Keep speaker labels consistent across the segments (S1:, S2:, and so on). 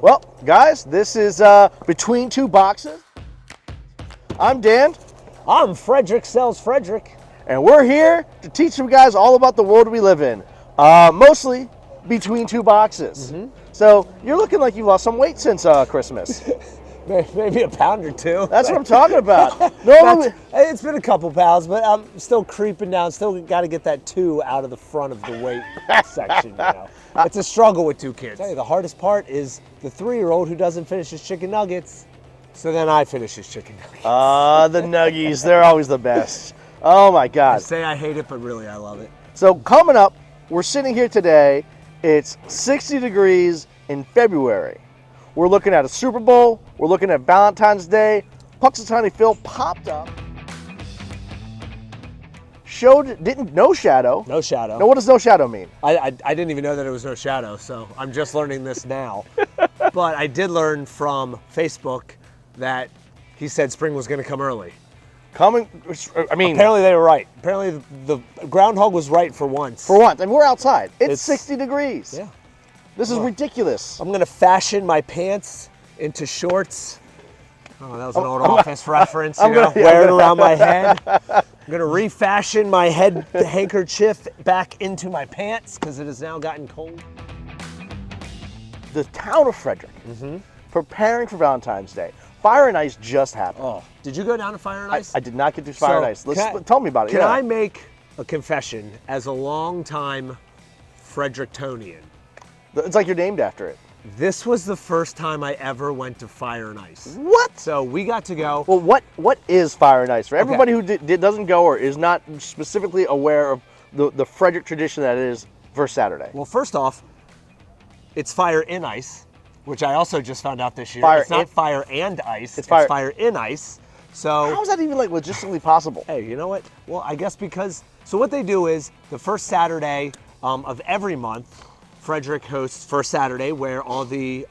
S1: Well, guys, this is Between Two Boxes. I'm Dan.
S2: I'm Frederick Sells Frederick.
S1: And we're here to teach you guys all about the world we live in. Mostly between two boxes. So you're looking like you lost some weight since Christmas.
S2: Maybe a pound or two.
S1: That's what I'm talking about. Normally,
S2: It's been a couple pounds, but I'm still creeping down. Still got to get that 2 out of the front of the weight section. You know, it's a struggle with 2 kids. I'll tell you, the hardest part is the 3-year-old who doesn't finish his chicken nuggets. So then I finish his chicken nuggets.
S1: the nuggies, they're always the best. Oh my God.
S2: I say I hate it, but really I love it.
S1: So coming up, we're sitting here today. It's 60 degrees in February. We're looking at a Super Bowl. We're looking at Valentine's Day. Punxsutawney Phil popped up. Didn't No Shadow.
S2: No shadow.
S1: Now, what does No Shadow mean?
S2: I didn't even know that it was no shadow, so I'm just learning this now. But I did learn from Facebook that he said spring was going to come early. Apparently they were right. Apparently the groundhog was right for once.
S1: For once, and we're outside. It's 60 degrees.
S2: Yeah.
S1: This is ridiculous.
S2: I'm going to fashion my pants into shorts. Oh, that was an old office reference, wear it around my head. I'm going to refashion my head handkerchief back into my pants because it has now gotten cold.
S1: The town of Frederick, preparing for Valentine's Day. Fire and Ice just happened.
S2: Oh, did you go down to Fire and Ice?
S1: I did not get to Fire and Ice. Tell me about it.
S2: Can I make a confession as a longtime Frederictonian?
S1: It's like you're named after it.
S2: This was the first time I ever went to Fire and Ice.
S1: What?
S2: So we got to go.
S1: Well, what is Fire and Ice? For everybody who doesn't go or is not specifically aware of the Frederick tradition that is First Saturday.
S2: Well, first off, it's Fire in Ice, which I also just found out this year. It's not Fire and Ice. It's Fire in Ice. So
S1: how is that even logistically possible?
S2: Hey, you know what? Well, I guess so what they do is the first Saturday of every month, Frederick hosts First Saturday, where all the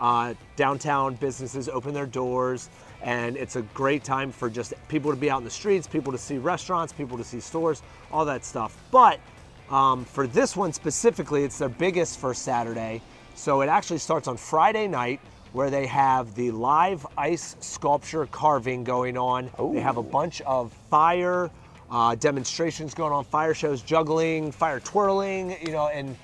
S2: downtown businesses open their doors, and it's a great time for just people to be out in the streets, people to see restaurants, people to see stores, all that stuff. But for this one specifically, it's their biggest First Saturday, so it actually starts on Friday night, where they have the live ice sculpture carving going on. Ooh. They have a bunch of fire demonstrations going on, fire shows, juggling, fire twirling, and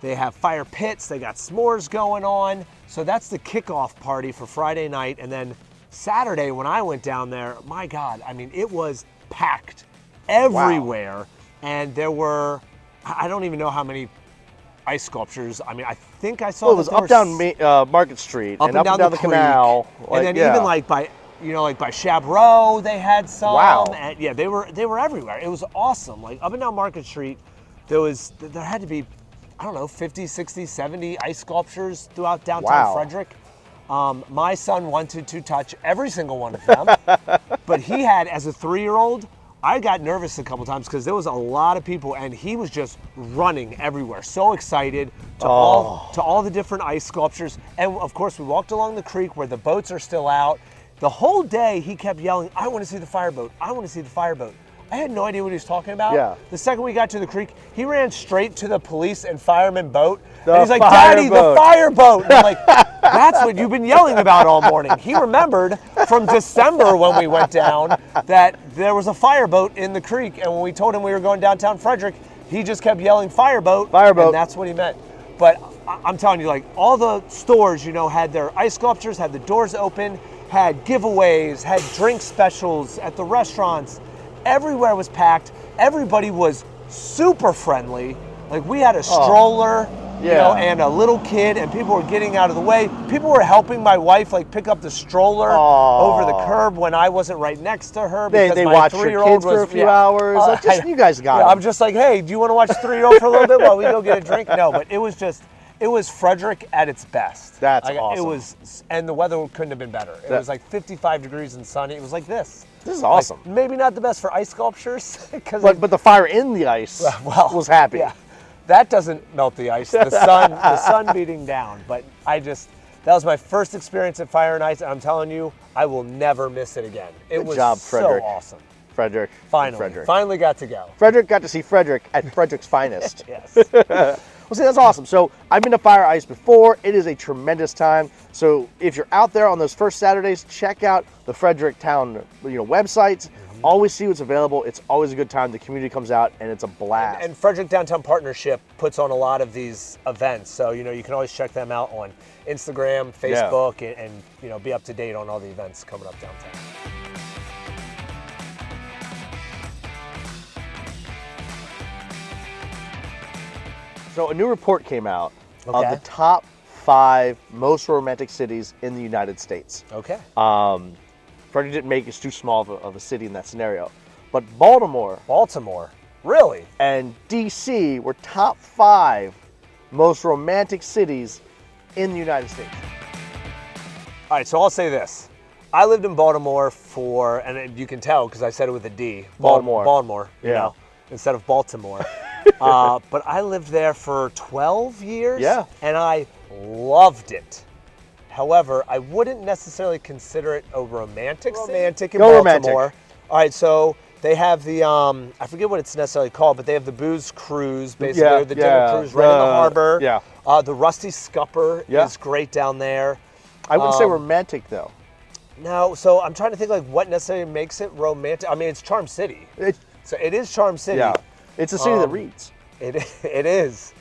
S2: they have fire pits, they got s'mores going on. So that's the kickoff party for Friday night. And then Saturday, when I went down there, my God, it was packed everywhere. Wow. And there were, I don't even know how many ice sculptures. I think I saw
S1: it was up down Market Street and up and down the canal.
S2: And then even by Chabreau, they had some.
S1: Wow.
S2: And yeah, they were everywhere. It was awesome. Like up and down Market Street, there had to be, I don't know, 50, 60, 70 ice sculptures throughout downtown Frederick. My son wanted to touch every single one of them, but he had, as a 3-year-old, I got nervous a couple times because there was a lot of people and he was just running everywhere, so excited to all the different ice sculptures. And of course, we walked along the creek where the boats are still out. The whole day he kept yelling, "I want to see the fireboat, I want to see the fireboat." I had no idea what he was talking about.
S1: Yeah.
S2: The second we got to the creek, he ran straight to the police and fireman boat. And he's like, "Daddy, the fireboat." And I'm like, "That's what you've been yelling about all morning." He remembered from December when we went down that there was a fireboat in the creek. And when we told him we were going downtown Frederick, he just kept yelling fireboat.
S1: Fireboat.
S2: And that's what he meant. But I'm telling you, all the stores, had their ice sculptures, had the doors open, had giveaways, had drink specials at the restaurants. Everywhere was packed. Everybody was super friendly. Like we had a stroller, and a little kid, and people were getting out of the way. People were helping my wife pick up the stroller over the curb when I wasn't right next to her because
S1: they
S2: my
S1: watched
S2: 3-year-old
S1: your kids for a few hours. You guys got it.
S2: I'm just like, "Hey, do you want to watch 3-year-old for a little bit while we go get a drink?" No, but it was Frederick at its best.
S1: That's awesome.
S2: And the weather couldn't have been better. It was 55 degrees and sunny. It was like this.
S1: This is awesome.
S2: Maybe not the best for ice sculptures,
S1: but the fire in the ice was happy.
S2: Yeah, that doesn't melt the ice. The sun beating down. But that was my first experience at Fire and Ice, and I'm telling you, I will never miss it again. It was so awesome.
S1: Frederick.
S2: Finally got to go.
S1: Frederick got to see Frederick at Frederick's finest.
S2: Yes.
S1: Well, see, that's awesome. So I've been to Fire Ice before. It is a tremendous time. So if you're out there on those first Saturdays, check out the Frederick Town, websites. Always see what's available. It's always a good time. The community comes out and it's a blast.
S2: And Frederick Downtown Partnership puts on a lot of these events, so you can always check them out on Instagram, Facebook, and be up to date on all the events coming up downtown.
S1: So a new report came out of
S2: Okay.
S1: the top 5 most romantic cities in the United States.
S2: Okay.
S1: Frederick didn't make it too small of a city in that scenario. But Baltimore
S2: Really?
S1: and DC were top 5 most romantic cities in the United States.
S2: All right, so I'll say this. I lived in Baltimore and you can tell because I said it with a D. Baltimore,
S1: Yeah.
S2: instead of Baltimore. But I lived there for 12 years.
S1: Yeah.
S2: And I loved it. However, I wouldn't necessarily consider it a romantic in
S1: Go
S2: Baltimore.
S1: romantic.
S2: All right, so they have the, I forget what it's necessarily called, but they have the booze cruise, basically, the dinner cruise right in the harbor.
S1: Yeah.
S2: The Rusty Scupper is great down there.
S1: I wouldn't say romantic though.
S2: No, so I'm trying to think like what necessarily makes it romantic. I mean, it's Charm City. So it is Charm City.
S1: Yeah. It's a city that reads.
S2: It is.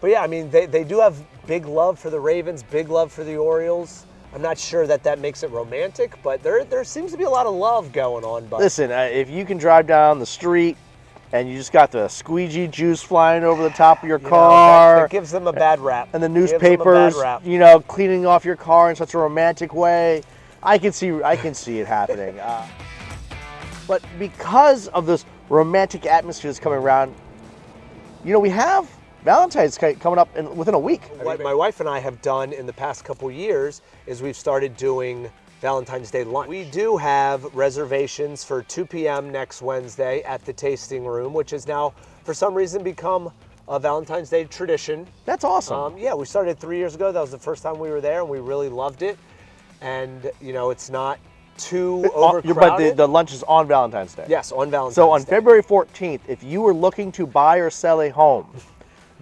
S2: But yeah, I mean, they do have big love for the Ravens, big love for the Orioles. I'm not sure that makes it romantic, but there seems to be a lot of love going on. But
S1: Listen, if you can drive down the street and you just got the squeegee juice flying over the top of your car,
S2: that gives them a bad rap.
S1: and the
S2: Gives them a bad
S1: newspapers,
S2: rap.
S1: cleaning off your car in such a romantic way, I can see it happening. But because of this romantic atmosphere that's coming around, we have Valentine's coming up within a week.
S2: What my wife and I have done in the past couple years is we've started doing Valentine's Day lunch. We do have reservations for 2 p.m. next Wednesday at the Tasting Room, which has now, for some reason, become a Valentine's Day tradition.
S1: That's awesome.
S2: Yeah, we started 3 years ago. That was the first time we were there, and we really loved it. And, it's not too overcrowded.
S1: But the lunch is on Valentine's Day.
S2: Yes, on Valentine's
S1: So on
S2: Day.
S1: February 14th, if you were looking to buy or sell a home,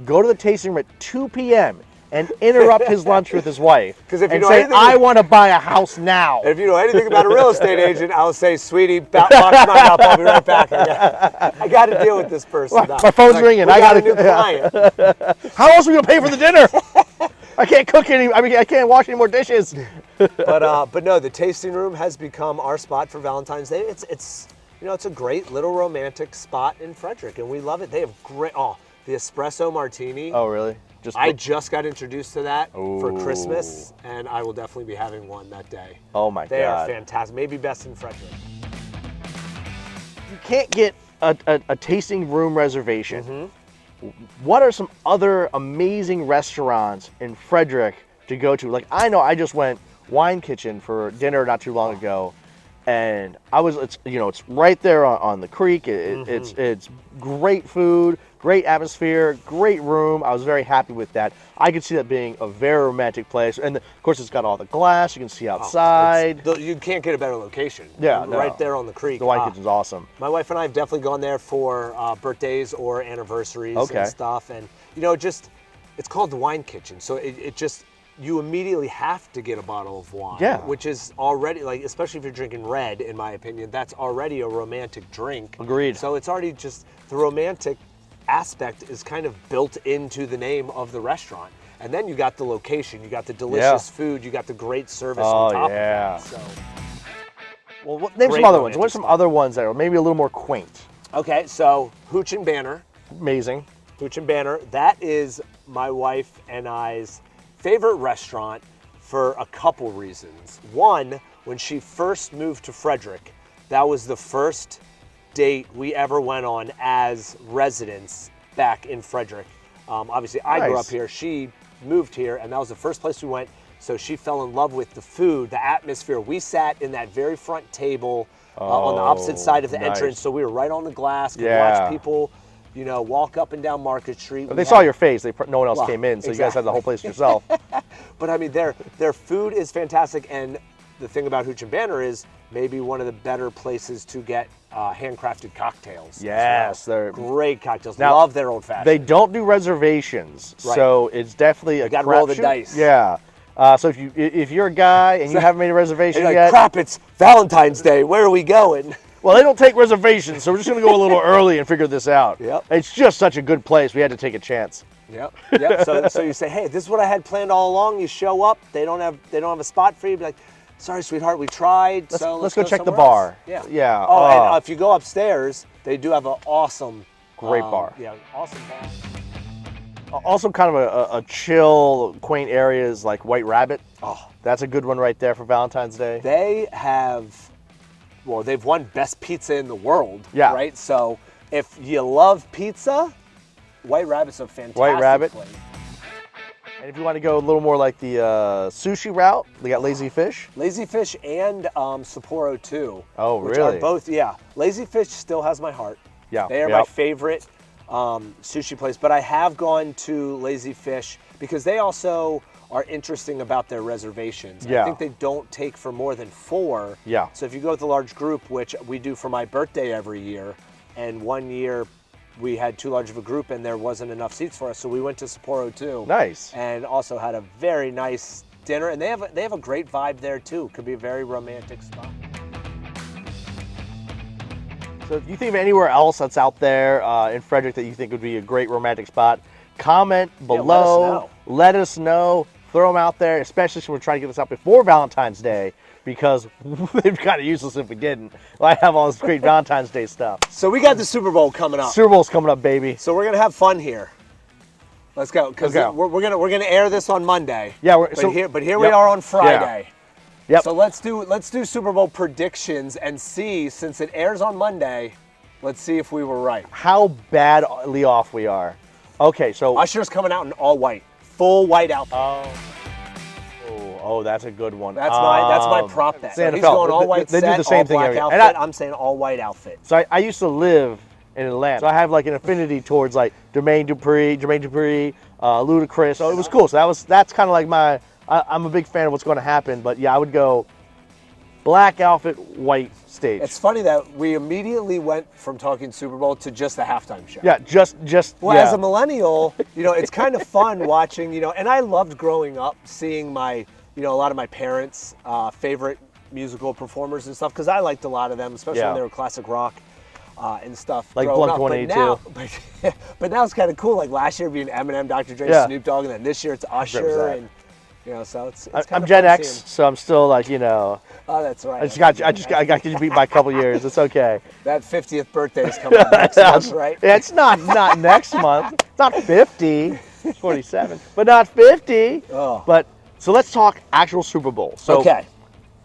S1: go to the tasting room at 2 p.m. and interrupt his lunch with his wife.
S2: 'Cause if you
S1: and
S2: know
S1: say,
S2: anything-
S1: I want to buy a house now.
S2: If you know anything about a real estate agent, I'll say, sweetie, box mine up. I'll be right back. I got to deal with this person.
S1: My phone's ringing.
S2: We
S1: I
S2: got
S1: got
S2: a new client.
S1: How else are we going to pay for the dinner? I can't cook I can't wash any more dishes.
S2: But no, the tasting room has become our spot for Valentine's Day. It's a great little romantic spot in Frederick, and we love it. They have great the espresso martini.
S1: Oh, really?
S2: I just got introduced to that for
S1: Ooh.
S2: Christmas, and I will definitely be having one that day.
S1: Oh my
S2: They are
S1: God.
S2: fantastic. Maybe best in Frederick.
S1: You can't get a tasting room reservation.
S2: Mm-hmm.
S1: What are some other amazing restaurants in Frederick to go to? Like, I know I just went Wine Kitchen for dinner not too long ago, and it's right there on the creek. It's great food, great atmosphere, great room. I was very happy with that. I could see that being a very romantic place, and of course it's got all the glass. You can see outside.
S2: You can't get a better location.
S1: Yeah, no.
S2: Right there on the creek.
S1: The Wine Kitchen's awesome.
S2: My wife and I have definitely gone there for birthdays or anniversaries and stuff, and it's called the Wine Kitchen, so you immediately have to get a bottle of wine, which is already, especially if you're drinking red, in my opinion, that's already a romantic drink.
S1: Agreed.
S2: So it's already the romantic aspect is kind of built into the name of the restaurant. And then you got the location, you got the delicious food, you got the great service on top of that. So.
S1: Well, name some other ones. What are some other ones that are maybe a little more quaint?
S2: Okay, so Hooch and Banner.
S1: Amazing.
S2: Hooch and Banner, that is my wife and I's favorite restaurant for a couple reasons. One, when she first moved to Frederick, that was the first date we ever went on as residents back in Frederick. Obviously, I grew up here. She moved here, and that was the first place we went. So she fell in love with the food, the atmosphere. We sat in that very front table on the opposite side of the entrance, so we were right on the glass. Could watch people walk up and down Market Street.
S1: They saw your face. No one else came in, so you guys had the whole place yourself.
S2: But I mean, their food is fantastic, and the thing about Hooch and Banner is maybe one of the better places to get handcrafted cocktails.
S1: Yes,
S2: they're great cocktails.
S1: Now,
S2: love their old fashioned.
S1: They don't do reservations, so it's definitely a
S2: got to roll the
S1: crapshoot.
S2: dice.
S1: Yeah. So if you're a guy and you haven't made a reservation
S2: you're like,
S1: yet,
S2: crap! It's Valentine's Day. Where are we going?
S1: Well, they don't take reservations, so we're just going to go a little early and figure this out.
S2: Yep.
S1: It's just such a good place. We had to take a chance.
S2: Yep. So you say, hey, this is what I had planned all along. You show up. They don't have a spot for you. Be like, sorry, sweetheart, we tried.
S1: Let's go check the
S2: somewhere
S1: bar.
S2: else. Yeah.
S1: Yeah.
S2: Oh, and if you go upstairs, they do have an awesome,
S1: great bar.
S2: Yeah, awesome bar.
S1: Also, kind of a chill, quaint areas like White Rabbit.
S2: Oh,
S1: that's a good one right there for Valentine's Day.
S2: They've won best pizza in the world.
S1: Yeah.
S2: Right. So if you love pizza, White Rabbit's a fantastic
S1: White Rabbit.
S2: place.
S1: And if you want to go a little more like the sushi route, they got Lazy Fish.
S2: Lazy Fish and Sapporo too.
S1: Oh,
S2: which
S1: really?
S2: Are both, yeah. Lazy Fish still has my heart.
S1: Yeah.
S2: They are my favorite sushi place. But I have gone to Lazy Fish because they also are interesting about their reservations.
S1: Yeah.
S2: I think they don't take for more than 4.
S1: Yeah.
S2: So if you go with a large group, which we do for my birthday every year, and one year we had too large of a group and there wasn't enough seats for us, so we went to Sapporo too.
S1: Nice.
S2: And also had a very nice dinner, and they have a great vibe there too. Could be a very romantic spot.
S1: So if you think of anywhere else that's out there in Frederick that you think would be a great romantic spot, comment below. Let us know. Throw them out there, especially since we're trying to get this out before Valentine's Day, because they'd be kind of useless if we didn't. I have all this great Valentine's Day stuff.
S2: So we got the Super Bowl coming up.
S1: Super Bowl's coming up, baby.
S2: So we're gonna have fun here. Let's go, because we're gonna air this on Monday.
S1: Yeah,
S2: but here we are on Friday.
S1: Yeah. Yep.
S2: So let's do Super Bowl predictions and see, since it airs on Monday, let's see if we were right.
S1: How badly off we are. Okay, so
S2: Usher's coming out in all white, full white outfit.
S1: Oh, that's a good one.
S2: That's my prop bet. So he's going all white
S1: they
S2: set,
S1: do the same
S2: all
S1: thing
S2: black
S1: every
S2: outfit. I'm saying all white outfit.
S1: So I used to live in Atlanta, so I have like an affinity towards like Jermaine Dupri, Ludacris. So it was cool. So that's kind of like I'm a big fan of what's going to happen. But yeah, I would go black outfit, white stage.
S2: It's funny that we immediately went from talking Super Bowl to just the halftime show.
S1: Yeah, just.
S2: Well,
S1: yeah.
S2: as a millennial, it's kind of fun watching, and I loved growing up seeing a lot of my parents' favorite musical performers and stuff, because I liked a lot of them, especially when they were classic rock and stuff.
S1: Like
S2: Blink-182. But now it's kind of cool. Like last year being Eminem, Dr. Dre, Snoop Dogg, and then this year it's Usher, and so it's kind
S1: I'm
S2: of
S1: Gen
S2: fun
S1: X,
S2: seeing.
S1: so I'm still like
S2: Oh, that's right.
S1: I got you beat by a couple years. It's okay.
S2: That 50th birthday is coming up next month, right?
S1: It's not next month. It's not 50. It's 47, but not 50.
S2: Oh.
S1: But so let's talk actual Super Bowl. So
S2: okay.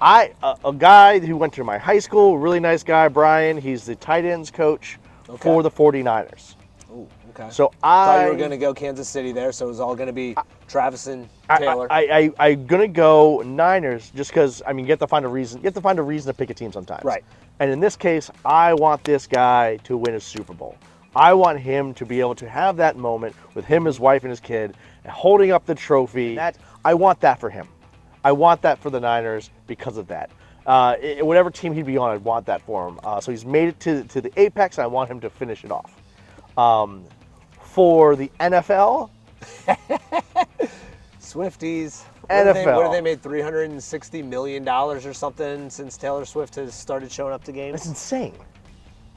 S1: A guy who went to my high school, really nice guy, Brian. He's the tight ends coach for the 49ers.
S2: Ooh, okay.
S1: So
S2: I thought you were going to go Kansas City there, so it was all going to be Travis and Taylor.
S1: I'm going to go Niners just because, you have to find a reason. You have to find a reason to pick a team sometimes.
S2: Right.
S1: And in this case, I want this guy to win a Super Bowl. I want him to be able to have that moment with him, his wife, and his kid, and holding up the trophy. I want that for him. I want that for the Niners because of that. Whatever team he'd be on, I'd want that for him. So he's made it to the apex, and I want him to finish it off. For the NFL,
S2: Swifties.
S1: NFL.
S2: What have they made? $360 million or something since Taylor Swift has started showing up to games?
S1: That's insane.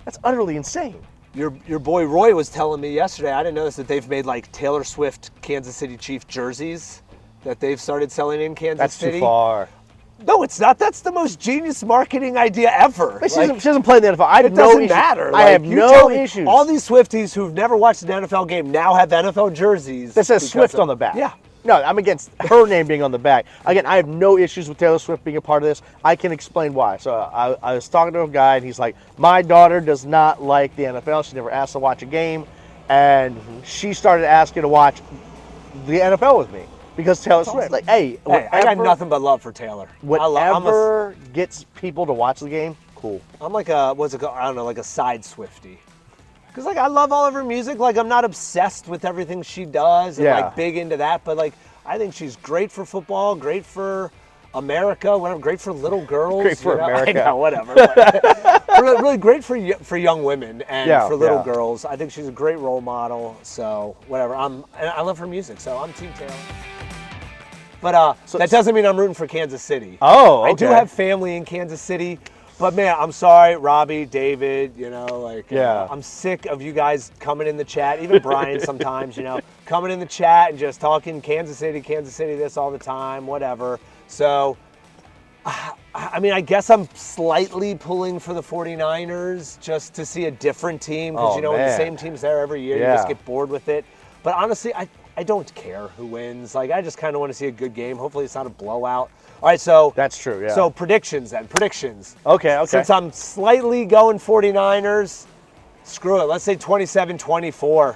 S1: That's utterly insane.
S2: Your boy Roy was telling me yesterday, I didn't know this, that they've made like Taylor Swift Kansas City Chief jerseys that they've started selling in Kansas City.
S1: That's too far.
S2: No, it's not. That's the most genius marketing idea ever.
S1: She doesn't play the NFL. I have no issues.
S2: Matter.
S1: I have no issues.
S2: All these Swifties who've never watched an NFL game now have NFL jerseys.
S1: That says Swift on the back.
S2: Yeah.
S1: No, I'm against her name being on the back. Again, I have no issues with Taylor Swift being a part of this. I can explain why. So I was talking to a guy, and he's like, my daughter does not like the NFL. She never asked to watch a game. And she started asking to watch the NFL with me because Taylor Swift. Like, hey,
S2: I got nothing but love for Taylor.
S1: Whatever gets people to watch the game, cool.
S2: I'm like what's it called? I don't know, like a side Swiftie. Because I love all of her music. I'm not obsessed with everything she does and big into that. But I think she's great for football, great for America, whatever. Great for little girls.
S1: Great for America.
S2: I know, whatever. Really great for young women and for little girls. I think she's a great role model. So whatever. And I love her music. So I'm Team Taylor. But that doesn't mean I'm rooting for Kansas City.
S1: Oh, okay.
S2: I do have family in Kansas City. But man, I'm sorry, Robbie, David, I'm sick of you guys coming in the chat, even Brian sometimes, coming in the chat and just talking Kansas City, this all the time, whatever. So, I mean, I guess I'm slightly pulling for the 49ers just to see a different team because, when the same team's there every year, you just get bored with it. But honestly, I don't care who wins. Like, I just kind of want to see a good game. Hopefully it's not a blowout. All right, so
S1: that's true. Yeah.
S2: So predictions.
S1: Okay.
S2: Since I'm slightly going 49ers, screw it. Let's say 27-24.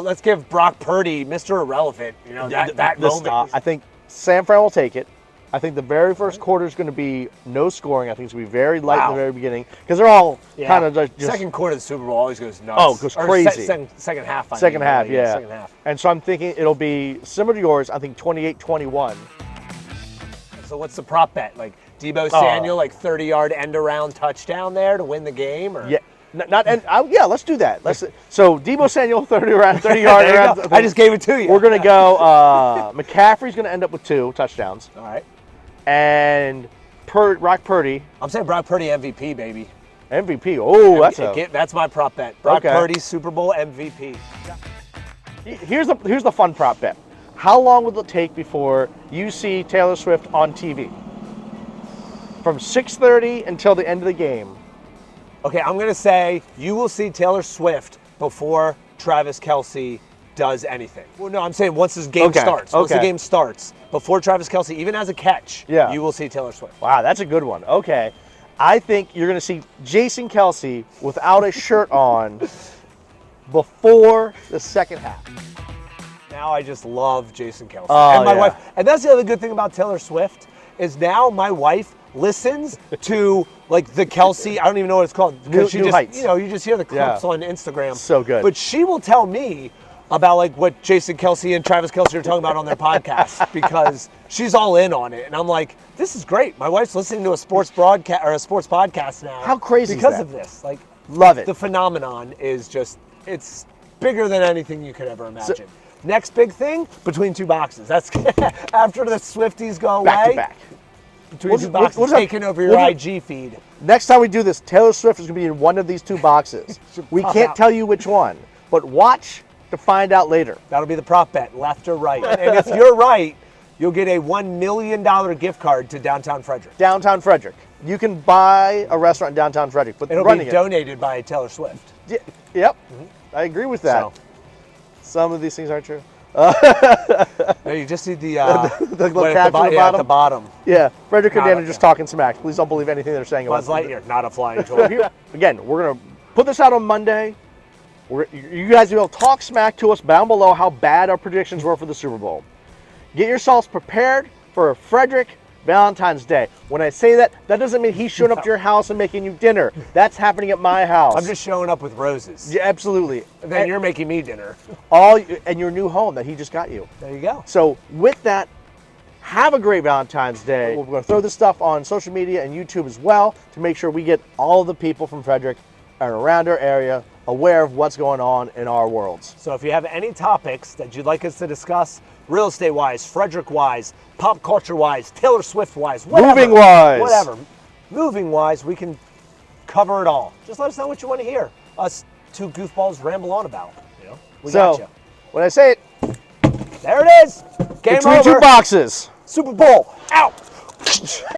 S2: Let's give Brock Purdy, Mr. Irrelevant. That moment.
S1: I think San Fran will take it. I think the very first quarter is going to be no scoring. I think it's going to be very light in the very beginning because they're all kind of just.
S2: Second quarter of the Super Bowl always goes nuts.
S1: Oh, it goes crazy.
S2: Second half.
S1: Second half. And so I'm thinking it'll be similar to yours. I think 28-21.
S2: So what's the prop bet? Like Deebo Samuel, 30-yard end-around touchdown there to win the game? Or?
S1: Yeah. Let's do that. So Deebo Samuel, 30-yard.
S2: I just gave it to you.
S1: We're going to go, McCaffrey's going to end up with 2 touchdowns.
S2: All right.
S1: And Brock Purdy.
S2: I'm saying Brock Purdy MVP, baby.
S1: MVP. Oh,
S2: that's my prop bet. Brock Purdy, Super Bowl MVP.
S1: Here's the fun prop bet. How long will it take before you see Taylor Swift on TV? From 6:30 until the end of the game.
S2: Okay, I'm going to say you will see Taylor Swift before Travis Kelce does anything. Well, no, I'm saying once this game starts. Once the game starts, before Travis Kelce even has a catch, you will see Taylor Swift.
S1: Wow, that's a good one. Okay. I think you're going to see Jason Kelce without a shirt on before the second half.
S2: Now I just love Jason Kelce. And my wife. And that's the other good thing about Taylor Swift is now my wife listens to the Kelce. I don't even know what it's called.
S1: New Heights.
S2: You just hear the clips on Instagram.
S1: So good.
S2: But she will tell me about what Jason Kelce and Travis Kelce are talking about on their podcast because she's all in on it. And I'm like, this is great. My wife's listening to a sports broadcast or a sports podcast now.
S1: How crazy
S2: because
S1: is that?
S2: of this.
S1: Love it.
S2: The phenomenon is just it's bigger than anything you could ever imagine. Next big thing, between 2 boxes. That's after the Swifties go away.
S1: Back to back.
S2: Between 2 boxes, taking over your IG feed.
S1: Next time we do this, Taylor Swift is going to be in one of these 2 boxes. We can't tell you which one, but watch to find out later.
S2: That'll be the prop bet, left or right. And if you're right, you'll get a $1 million gift card to downtown Frederick.
S1: Downtown Frederick. You can buy a restaurant in downtown Frederick. But
S2: it'll be donated by Taylor Swift.
S1: Yep. Mm-hmm. I agree with that. So. Some of these things aren't true.
S2: No, you just see the
S1: little caption
S2: at the bottom.
S1: Yeah, Frederick and Dan are just talking smack. Please don't believe anything they're saying about
S2: Buzz Lightyear, not a flying toy.
S1: Again, we're going to put this out on Monday. You guys will talk smack to us down below how bad our predictions were for the Super Bowl. Get yourselves prepared for Frederick Valentine's Day. When I say that, that doesn't mean he's showing up to your house and making you dinner. That's happening at my house.
S2: I'm just showing up with roses.
S1: Yeah, absolutely.
S2: And then you're making me dinner.
S1: And your new home that he just got you.
S2: There you go.
S1: So with that, have a great Valentine's Day. We're going to throw this stuff on social media and YouTube as well to make sure we get all the people from Frederick and around our area aware of what's going on in our worlds.
S2: So if you have any topics that you'd like us to discuss, real estate-wise, Frederick-wise, pop culture-wise, Taylor Swift-wise, whatever. Moving-wise, we can cover it all. Just let us know what you want to hear. Us 2 goofballs ramble on about. We got you.
S1: When I say it,
S2: there it is. Game
S1: between
S2: over.
S1: 2 boxes.
S2: Super Bowl out.